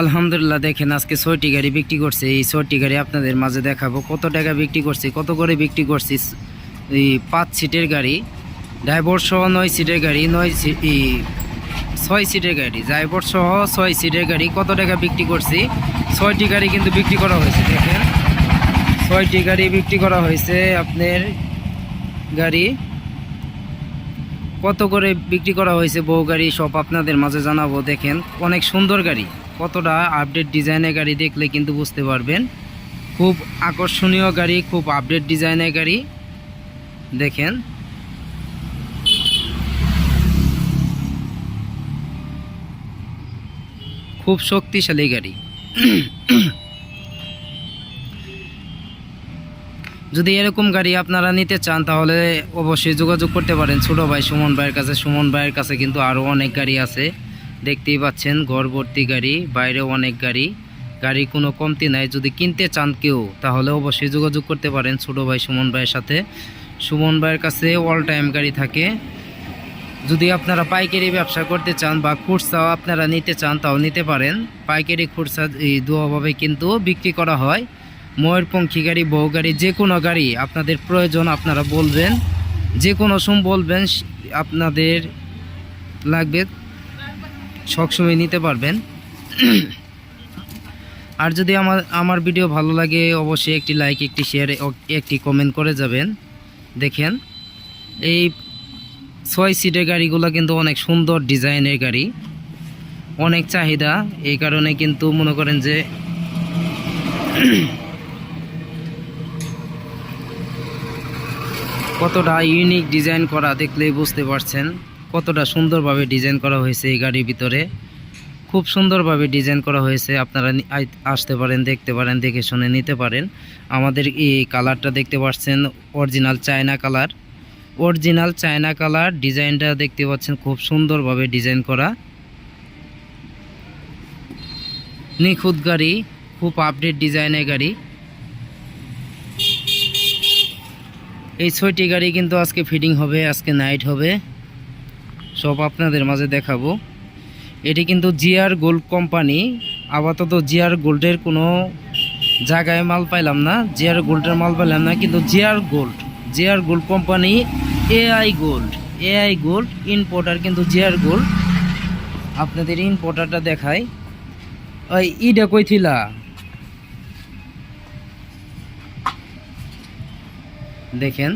আলহামদুলিল্লাহ, দেখেন আজকে 6টি গাড়ি বিক্রি করছে। এই 6টি গাড়ি আপনাদের মাঝে দেখাবো কত টাকা বিক্রি করছি, কত করে বিক্রি করছি। এই 5 সিটের গাড়ি, ড্রাইভার সহ 9 সিটের গাড়ি, 6 সিটের গাড়ি, ড্রাইভার সহ 6 সিটের গাড়ি কত টাকা বিক্রি করছি। 6টি গাড়ি কিন্তু বিক্রি করা হয়েছে। দেখেন 6টি গাড়ি বিক্রি করা হয়েছে। আপনার গাড়ি কত করে বিক্রি করা হয়েছে, বউ গাড়ি সব আপনাদের মাঝে জানাবো। দেখেন অনেক সুন্দর গাড়ি, কতটা আপডেট ডিজাইনের গাড়ি দেখলে কিন্তু বুঝতে পারবেন। খুব আকর্ষণীয় গাড়ি, খুব আপডেট ডিজাইনের গাড়ি। দেখেন খুব শক্তিশালী গাড়ি। যদি এরকম গাড়ি আপনারা নিতে চান তাহলে অবশ্যই যোগাযোগ করতে পারেন ছোট ভাই সুমন ভাইয়ের কাছে। সুমন ভাইয়ের কাছে কিন্তু আরও অনেক গাড়ি আছে, দেখতেই পাচ্ছেন ঘর ভর্তি গাড়ি, বাইরেও অনেক গাড়ি, গাড়ি কোনো কমতি নাই। যদি কিনতে চান কেউ তাহলে অবশ্যই যোগাযোগ করতে পারেন ছোট ভাই সুমন ভাইয়ের সাথে। সুমন ভাইয়ের কাছে অল টাইম গাড়ি থাকে। যদি আপনারা পাইকারি ব্যবসা করতে চান বা খুচরাও আপনারা নিতে চান তাও নিতে পারেন। পাইকারি খুচরা এই দুভাবে কিন্তু বিক্রি করা হয়। ময়ূরপঙ্খী গাড়ি, বউ গাড়ি, যে কোনো গাড়ি আপনাদের প্রয়োজন আপনারা বলবেন, যে কোনো সময় বলবেন আপনাদের লাগবে, সবসময় নিতে পারবেন। আর যদি আমার ভিডিও ভালো লাগে অবশ্যই একটি লাইক, একটি শেয়ার, একটি কমেন্ট করে যাবেন। দেখেন এই 6 সিটের গাড়িগুলো কিন্তু অনেক সুন্দর ডিজাইনের গাড়ি, অনেক চাহিদা। এই কারণে কিন্তু মনে করেন যে কতটা ইউনিক ডিজাইন করা দেখলেই বুঝতে পারছেন কতটা সুন্দরভাবে ডিজাইন করা হয়েছে। এই গাড়ির ভিতরে খুব সুন্দরভাবে ডিজাইন করা হয়েছে। আপনারা আসতে পারেন, দেখতে পারেন, দেখে শুনে নিতে পারেন। আমাদের এই কালারটা দেখতে পাচ্ছেন original China colour, original China colour. ডিজাইনটা দেখতে পাচ্ছেন খুব সুন্দরভাবে ডিজাইন করা, নিখুঁত গাড়ি, খুব আপডেট ডিজাইনের গাড়ি। এই 6টি গাড়ি কিন্তু আজকে ফিটিং হবে, আজকে নাইট হবে, সব আপনাদের মাঝে দেখাবো। এটি কিন্তু জিআর গোল্ড কোম্পানি। আপাতত জিআর গোল্ডের কোনো জায়গায় মাল পাইলাম না, জিআর গোল্ডের মাল পাইলাম না, কিন্তু GR gold company, AI gold importer কিন্তু জিআর গোল্ড। আপনাদের ইম্পোর্টারটা দেখায়। ওই ইডা কইছিলা দেখেন।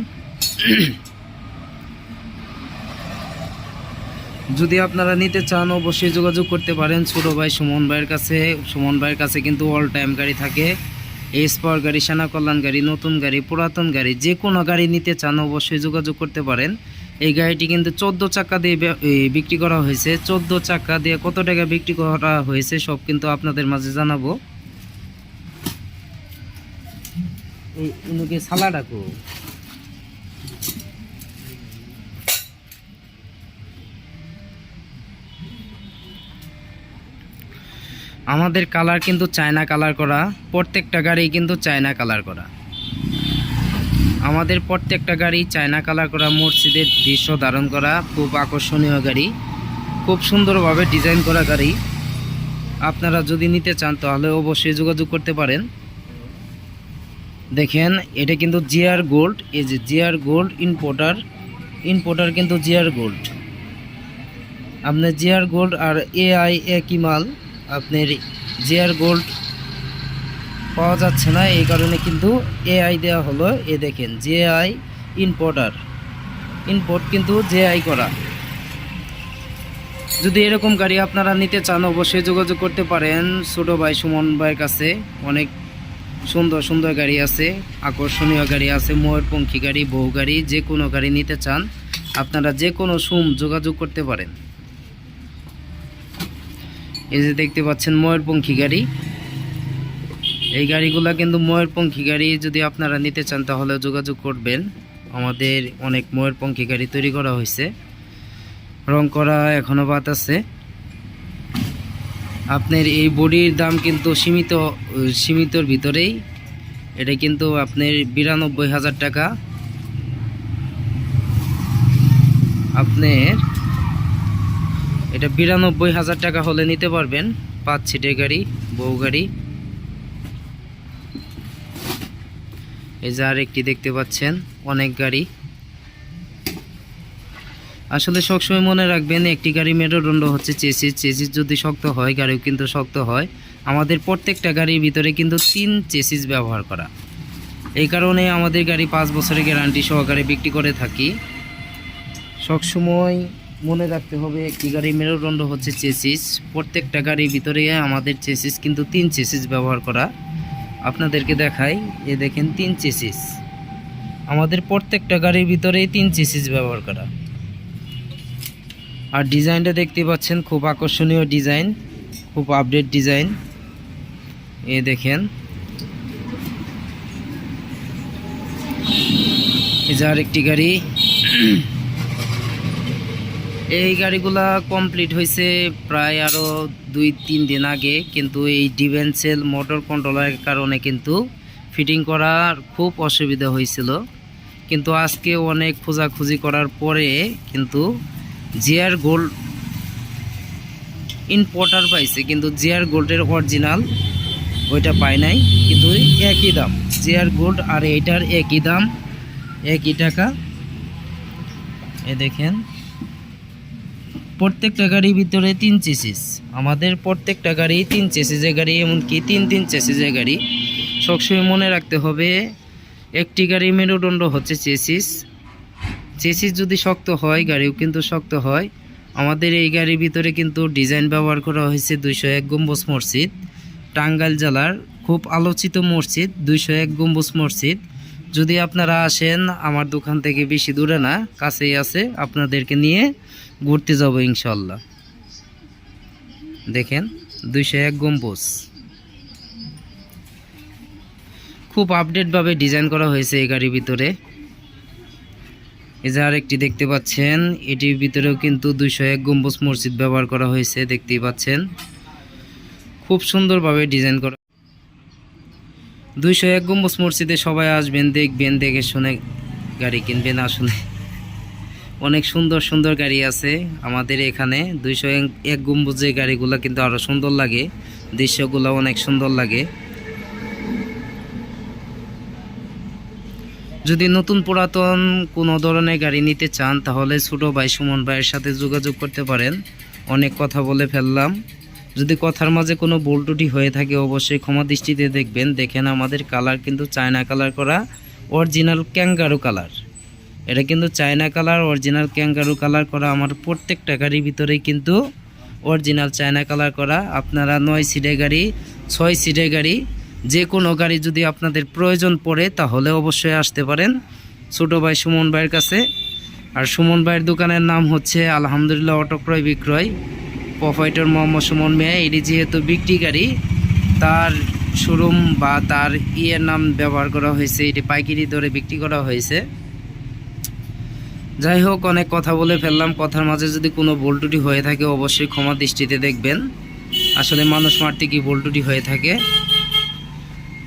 যদি আপনারা নিতে চান অবশ্যই যোগাযোগ করতে পারেন ছোট ভাই সুমন ভাইয়ের কাছে। সুমন ভাইয়ের কাছে কিন্তু অল টাইম গাড়ি থাকে। এসপাওয়ার গাড়ি, সেনা কল্যাণ গাড়ি, নতুন গাড়ি, পুরাতন গাড়ি, যে কোনো গাড়ি নিতে চান অবশ্যই যোগাযোগ করতে পারেন। এই গাড়িটি কিন্তু 14 চাকা দিয়ে বিক্রি করা হয়েছে। 14 চাকা দিয়ে কত টাকা বিক্রি করা হয়েছে সব কিন্তু আপনাদের মাঝে জানাবো। এই ইনুকে সালা ডাকো। আমাদের কালার কিন্তু চায়না কালার করা, প্রত্যেকটা গাড়ি কিন্তু চায়না কালার করা। আমাদের প্রত্যেকটা গাড়ি চায়না কালার করা, মসজিদের দৃশ্য ধারণ করা, খুব আকর্ষণীয় গাড়ি, খুব সুন্দরভাবে ডিজাইন করা গাড়ি। আপনারা যদি নিতে চান তাহলে অবশ্যই যোগাযোগ করতে পারেন। দেখেন এটা কিন্তু জিআর গোল্ড, এই যে জিআর গোল্ড ইম্পোর্টার কিন্তু জিআর গোল্ড। আপনার জিআর গোল্ড আর এআই একই মাল। আপনার জিআর গোল্ড পাওয়া যাচ্ছে না, এই কারণে কিন্তু এআই দেওয়া হলো। এ দেখেন জেআই ইম্পোর্ট কিন্তু জেআই করা। যদি এরকম গাড়ি আপনারা নিতে চান অবশ্যই যোগাযোগ করতে পারেন ছোট ভাই সুমন ভাইয়ের কাছে। অনেক সুন্দর সুন্দর গাড়ি আছে, আকর্ষণীয় গাড়ি আছে, ময়ূরপঙ্খী গাড়ি, বউ গাড়ি, যে কোনো গাড়ি নিতে চান আপনারা যে কোনো যোগাযোগ করতে পারেন। এই যে দেখতে পাচ্ছেন ময়ূরপঙ্খী গাড়ি, এই গাড়িগুলো কিন্তু ময়ূরপঙ্খী গাড়ি। যদি আপনারা নিতে চান তাহলে যোগাযোগ করবেন। আমাদের অনেক ময়ূরপঙ্খী গাড়ি তৈরি করা হয়েছে, রং করা এখনও বাদ আছে। আপনার এই বডির দাম কিন্তু সীমিতর ভিতরেই। এটা কিন্তু আপনার 92,000 টাকা। আপনার এটা 92,000 টাকা হলে নিতে পারবেন। 5 সিটের গাড়ি, বউ গাড়ি। এই যে আরেকটি দেখতে পাচ্ছেন, অনেক গাড়ি। আসলে সবসময় মনে রাখবেন, একটি গাড়ি মেরুদণ্ড হচ্ছে চেসিস। চেসিস যদি শক্ত হয়, গাড়িও কিন্তু শক্ত হয়। আমাদের প্রত্যেকটা গাড়ির ভিতরে কিন্তু 3 চেসিস ব্যবহার করা। এই কারণে আমাদের গাড়ি 5 বছরের গ্যারান্টি সহকারে বিক্রি করে থাকি। সবসময় মনে রাখতে হবে, একটি গাড়ির মেরুদণ্ড হচ্ছে চেসিস। প্রত্যেকটা গাড়ির ভিতরে আমাদের চেসিস কিন্তু 3 চেসিস ব্যবহার করা। আপনাদেরকে দেখাই, এ দেখেন 3 চেসিস। আমাদের প্রত্যেকটা গাড়ির ভিতরেই 3 চেসিস ব্যবহার করা। আর ডিজাইনটা দেখতে পাচ্ছেন, খুব আকর্ষণীয় ডিজাইন, খুব আপডেট ডিজাইন। এ দেখেন, এই যে আরেকটি গাড়ি। এই গাড়িগুলা কমপ্লিট হয়েছে প্রায় আরও 2-3 দিন আগে, কিন্তু এই ডিভেন্সেল মোটর কন্ট্রোলারের কারণে কিন্তু ফিটিং করার খুব অসুবিধা হয়েছিল। কিন্তু আজকে অনেক খোঁজাখুঁজি করার পরে কিন্তু জিআর গোল্ড ইম্পোর্টার পাইছে, কিন্তু জিআর গোল্ডের অরিজিনাল ওইটা পাই নাই। কিন্তু একই দাম, জিআর গোল্ড আর এইটার একই দাম, একই টাকা। এ দেখেন, প্রত্যেকটা গাড়ির ভিতরে 3 চেসিস। আমাদের প্রত্যেকটা গাড়ি 3 চেসিসের গাড়ি, এমনকি 3 চেসিসের গাড়ি। সবসময় মনে রাখতে হবে, একটি গাড়ির মেরুদণ্ড হচ্ছে চেসিস। চেসিস যদি শক্ত হয়, গাড়িও কিন্তু শক্ত হয়। আমাদের এই গাড়ির ভিতরে কিন্তু ডিজাইন ব্যবহার করা হয়েছে 201 গম্বুজ মসজিদ, টাঙ্গাইল জেলার খুব আলোচিত মসজিদ, 201 গম্বুজ মসজিদ। যদি আপনারা আসেন, আমার দোকান থেকে বেশি দূরে না, কাছেই আছে, আপনাদেরকে নিয়ে ঘুরতে যাব ইনশাল্লাহ। দেখেন, 201 গম্বুজ, খুব আপডেটভাবে ডিজাইন করা হয়েছে এই গাড়ির ভিতরে। এই যে আরেকটি দেখতে পাচ্ছেন, এটির ভিতরেও কিন্তু 201 গম্বুজ মসজিদ ব্যবহার করা হয়েছে, দেখতেই পাচ্ছেন, খুব সুন্দরভাবে ডিজাইন করা। 201 গম্বুজ মসজিদে সবাই আসবেন, দেখবেন, দেখে শুনে গাড়ি কিনবেন। আসলে অনেক সুন্দর সুন্দর গাড়ি আছে আমাদের এখানে। 201 গম্বুজের গাড়িগুলো কিন্তু আরও সুন্দর লাগে, দৃশ্যগুলো অনেক সুন্দর লাগে। যদি নতুন পুরাতন কোনো ধরনের গাড়ি নিতে চান, তাহলে ছোটো ভাই সুমন ভাইয়ের সাথে যোগাযোগ করতে পারেন। অনেক কথা বলে ফেললাম, যদি কথার মাঝে কোনো ভুল ত্রুটি হয়ে থাকে অবশ্যই ক্ষমা দৃষ্টিতে দেখবেন। দেখেন, আমাদের কালার কিন্তু চায়না কালার করা, অরিজিনাল ক্যাঙ্গারু কালার। এটা কিন্তু China colour, original kangaroo colour করা। আমার প্রত্যেকটা গাড়ির ভিতরেই কিন্তু অরিজিনাল চায়না কালার করা। আপনারা 9 সিটের গাড়ি, 6 সিটের গাড়ি, যে কোনো গাড়ি যদি আপনাদের প্রয়োজন পড়ে, তাহলে অবশ্যই আসতে পারেন ছোটো ভাই সুমন ভাইয়ের কাছে। আর সুমন ভাইয়ের দোকানের নাম হচ্ছে আলহামদুলিল্লাহ অটো ক্রয় বিক্রয়, প্রোপাইটর মোহাম্মদ সুমন মিয়া। এটি যেহেতু বিক্রি গাড়ি, তার শোরুম বা তার ইয়ের নাম ব্যবহার করা হয়েছে, এটি পাইকারি দরে বিক্রি করা হয়েছে। যাই হোক, অনেক কথা বলে ফেললাম। কথার মাঝে যদি কোনো ভুল ত্রুটি হয়ে থাকে অবশ্যই ক্ষমা দৃষ্টিতে দেখবেন। আসলে মানুষ মারতে কি ভুল ত্রুটি হয়ে থাকে।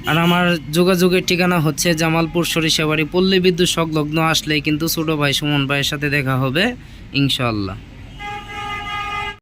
আর আমার যোগাযোগের ঠিকানা হচ্ছে জামালপুর সরিষাবাড়ি, পল্লী বিদ্যুৎ সংলগ্ন। আসলে কিন্তু ছোটো ভাই সুমন ভাইয়ের সাথে দেখা হবে ইনশাআল্লাহ।